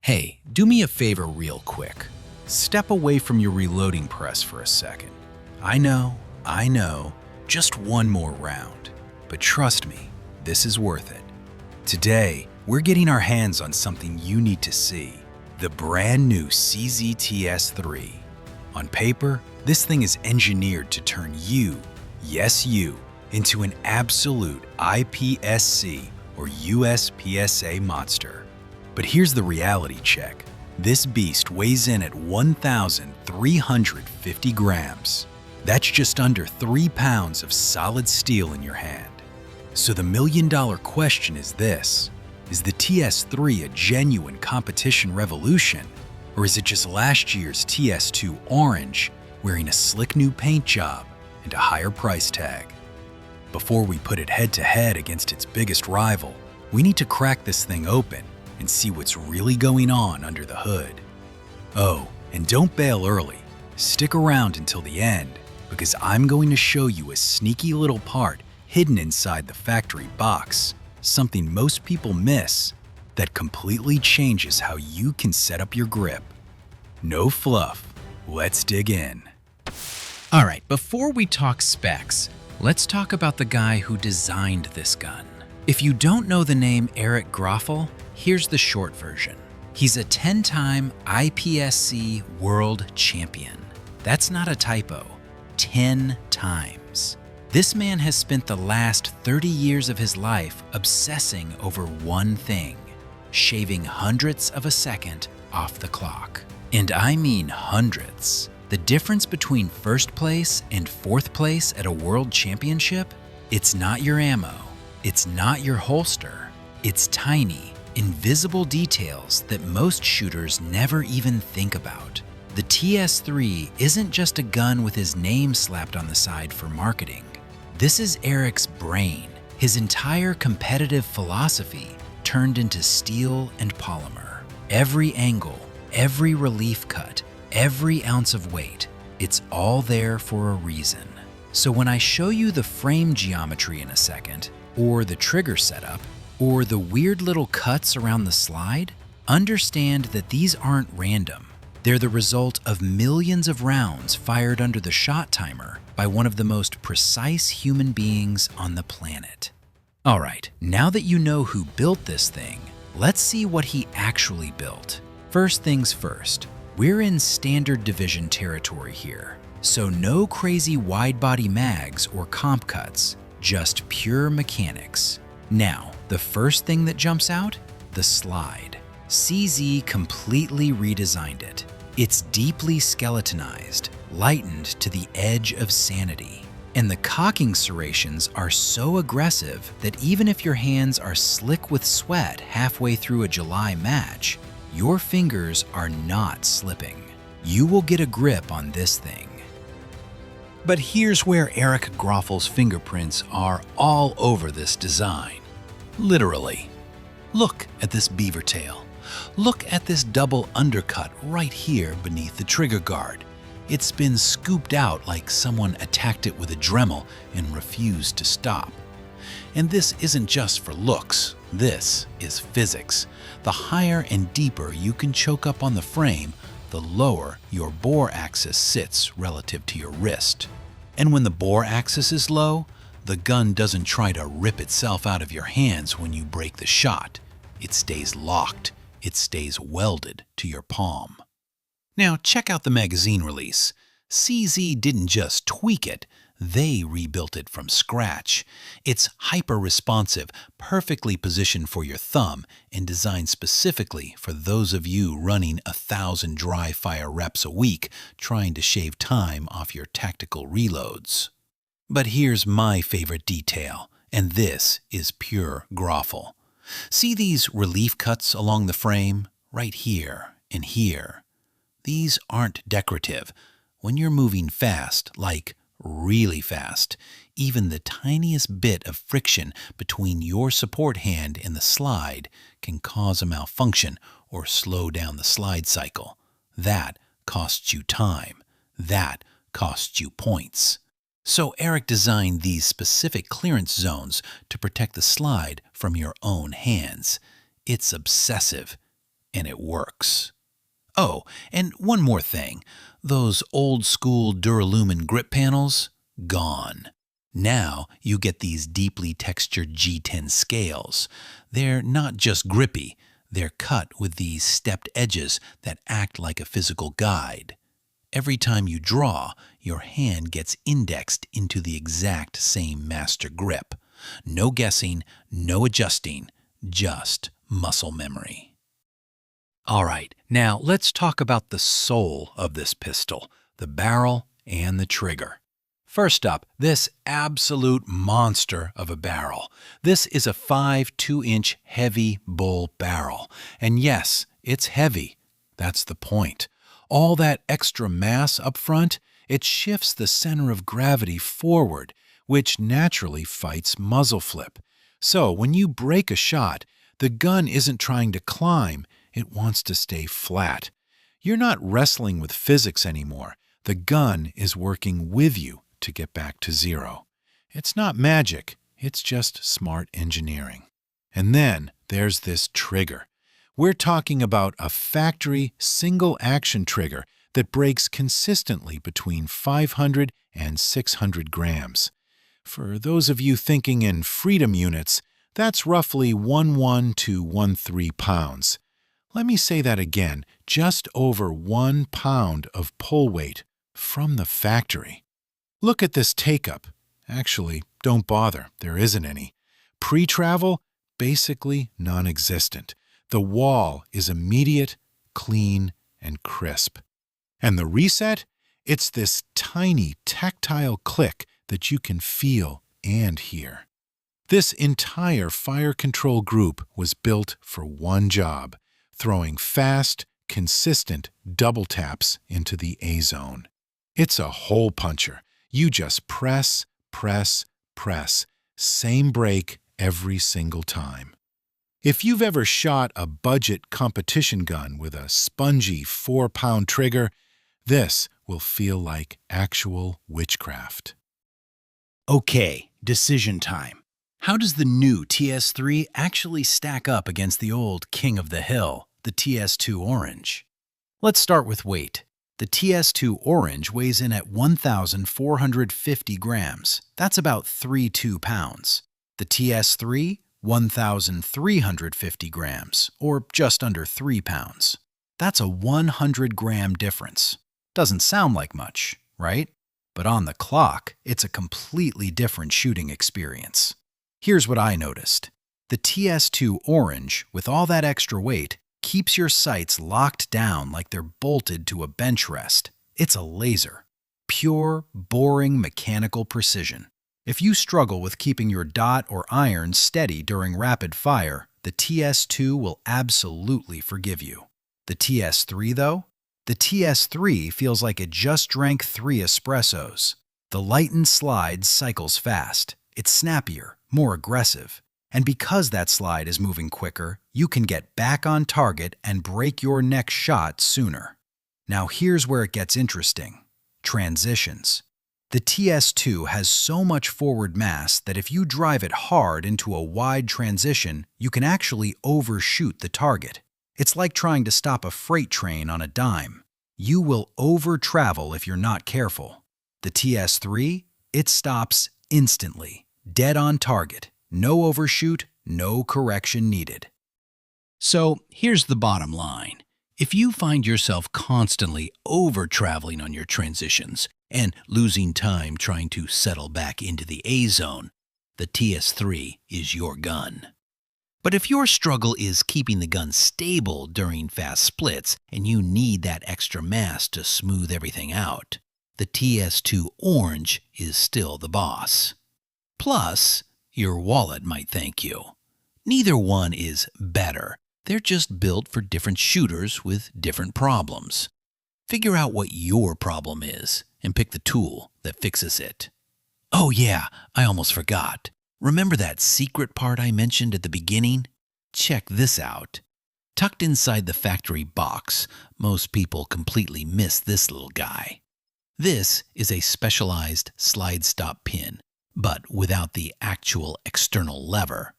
Hey, do me a favor real quick. Step away from your reloading press for a second. I know, just one more round. But trust me, this is worth it. Today, we're getting our hands on something you need to see. The brand new CZ TS3. On paper, this thing is engineered to turn you, yes you, into an absolute IPSC or USPSA monster. But here's the reality check. This beast weighs in at 1,350 grams. That's just under 3 pounds of solid steel in your hand. So the million-dollar question is this: is the TS3 a genuine competition revolution? Or is it just last year's TS2 Orange wearing a slick new paint job and a higher price tag? Before we put it head-to-head against its biggest rival, we need to crack this thing open and see what's really going on under the hood. Oh, and don't bail early. Stick around until the end, because I'm going to show you a sneaky little part hidden inside the factory box, something most people miss, that completely changes how you can set up your grip. No fluff, let's dig in. All right, before we talk specs, let's talk about the guy who designed this gun. If you don't know the name Eric Grauffel, here's the short version. He's a 10-time IPSC world champion. That's not a typo, 10 times. This man has spent the last 30 years of his life obsessing over one thing: shaving hundredths of a second off the clock. And I mean hundredths. The difference between first place and fourth place at a world championship? It's not your ammo, it's not your holster, it's tiny, invisible details that most shooters never even think about. The TS3 isn't just a gun with his name slapped on the side for marketing. This is Eric's brain, his entire competitive philosophy turned into steel and polymer. Every angle, every relief cut, every ounce of weight, it's all there for a reason. So when I show you the frame geometry in a second, or the trigger setup, or the weird little cuts around the slide, understand that these aren't random. They're the result of millions of rounds fired under the shot timer by one of the most precise human beings on the planet. All right, now that you know who built this thing, let's see what he actually built. First things first, we're in standard division territory here, so no crazy wide-body mags or comp cuts, just pure mechanics. Now, the first thing that jumps out? The slide. CZ completely redesigned it. It's deeply skeletonized, lightened to the edge of sanity. And the cocking serrations are so aggressive that even if your hands are slick with sweat halfway through a July match, your fingers are not slipping. You will get a grip on this thing. But here's where Eric Grauffel's fingerprints are all over this design. Literally. Look at this beaver tail. Look at this double undercut right here beneath the trigger guard. It's been scooped out like someone attacked it with a Dremel and refused to stop. And this isn't just for looks, this is physics. The higher and deeper you can choke up on the frame, the lower your bore axis sits relative to your wrist. And when the bore axis is low, the gun doesn't try to rip itself out of your hands when you break the shot. It stays locked. It stays welded to your palm. Now check out the magazine release. CZ didn't just tweak it, they rebuilt it from scratch. It's hyper-responsive, perfectly positioned for your thumb, and designed specifically for those of you running 1,000 dry fire reps a week trying to shave time off your tactical reloads. But here's my favorite detail, and this is pure Grauffel. See these relief cuts along the frame, right here and here? These aren't decorative. When you're moving fast, like really fast, even the tiniest bit of friction between your support hand and the slide can cause a malfunction or slow down the slide cycle. That costs you time. That costs you points. So Eric designed these specific clearance zones to protect the slide from your own hands. It's obsessive, and it works. Oh, and one more thing. Those old-school Duralumin grip panels? Gone. Now you get these deeply textured G10 scales. They're not just grippy, they're cut with these stepped edges that act like a physical guide. Every time you draw, your hand gets indexed into the exact same master grip. No guessing, no adjusting, just muscle memory. All right, now let's talk about the soul of this pistol, the barrel and the trigger. First up, this absolute monster of a barrel. This is a 5.2-inch heavy bull barrel. And yes, it's heavy. That's the point. All that extra mass up front, it shifts the center of gravity forward, which naturally fights muzzle flip. So when you break a shot, the gun isn't trying to climb, it wants to stay flat. You're not wrestling with physics anymore. The gun is working with you to get back to zero. It's not magic, it's just smart engineering. And then there's this trigger. We're talking about a factory single-action trigger that breaks consistently between 500 and 600 grams. For those of you thinking in freedom units, that's roughly 11 to 13 pounds. Let me say that again, just over 1 pound of pull weight from the factory. Look at this take-up. Actually, don't bother, there isn't any. Pre-travel, basically non-existent. The wall is immediate, clean, and crisp. And the reset? It's this tiny tactile click that you can feel and hear. This entire fire control group was built for one job, throwing fast, consistent double taps into the A-zone. It's a hole puncher. You just press, press, press. Same break every single time. If you've ever shot a budget competition gun with a spongy 4-pound trigger, this will feel like actual witchcraft. Okay, decision time. How does the new TS3 actually stack up against the old king of the hill, the TS2 Orange? Let's start with weight. The TS2 Orange weighs in at 1,450 grams. That's about 3.2 pounds. The TS3, 1,350 grams, or just under 3 pounds. That's a 100-gram difference. Doesn't sound like much, right? But on the clock, it's a completely different shooting experience. Here's what I noticed. The TS2 Orange, with all that extra weight, keeps your sights locked down like they're bolted to a bench rest. It's a laser. Pure, boring mechanical precision. If you struggle with keeping your dot or iron steady during rapid fire, the TS2 will absolutely forgive you. The TS3, though? The TS3 feels like it just drank 3 espressos. The lightened slide cycles fast. It's snappier, more aggressive. And because that slide is moving quicker, you can get back on target and break your next shot sooner. Now here's where it gets interesting. Transitions. The TS2 has so much forward mass that if you drive it hard into a wide transition, you can actually overshoot the target. It's like trying to stop a freight train on a dime. You will over-travel if you're not careful. The TS3, it stops instantly, dead on target. No overshoot, no correction needed. So here's the bottom line. If you find yourself constantly over-traveling on your transitions and losing time trying to settle back into the A-zone, the TS3 is your gun. But if your struggle is keeping the gun stable during fast splits and you need that extra mass to smooth everything out, the TS2 Orange is still the boss. Plus, your wallet might thank you. Neither one is better. They're just built for different shooters with different problems. Figure out what your problem is and pick the tool that fixes it. Oh yeah, I almost forgot. Remember that secret part I mentioned at the beginning? Check this out. Tucked inside the factory box, most people completely miss this little guy. This is a specialized slide stop pin, but without the actual external lever.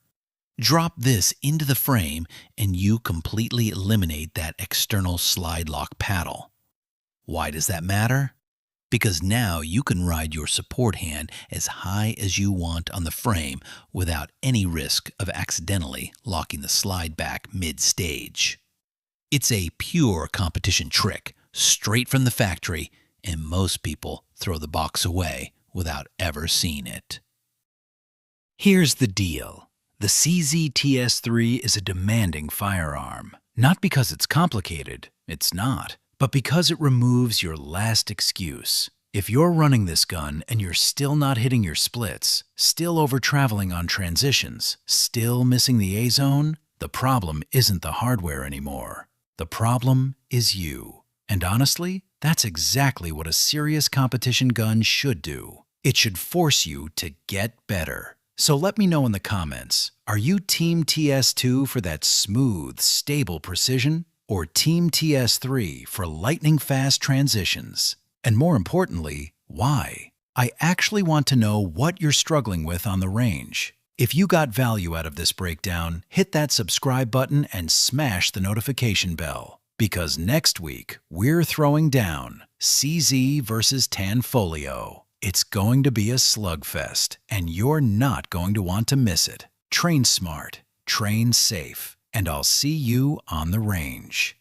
Drop this into the frame and you completely eliminate that external slide lock paddle. Why does that matter? Because now you can ride your support hand as high as you want on the frame without any risk of accidentally locking the slide back mid-stage. It's a pure competition trick, straight from the factory, and most people throw the box away without ever seeing it. Here's the deal. The CZ TS3 is a demanding firearm. Not because it's complicated, it's not, but because it removes your last excuse. If you're running this gun and you're still not hitting your splits, still over-traveling on transitions, still missing the A-zone, the problem isn't the hardware anymore. The problem is you. And honestly, that's exactly what a serious competition gun should do. It should force you to get better. So let me know in the comments, are you Team TS2 for that smooth, stable precision? Or Team TS3 for lightning-fast transitions? And more importantly, why? I actually want to know what you're struggling with on the range. If you got value out of this breakdown, hit that subscribe button and smash the notification bell. Because next week, we're throwing down CZ versus Tanfolio. It's going to be a slugfest, and you're not going to want to miss it. Train smart, train safe, and I'll see you on the range.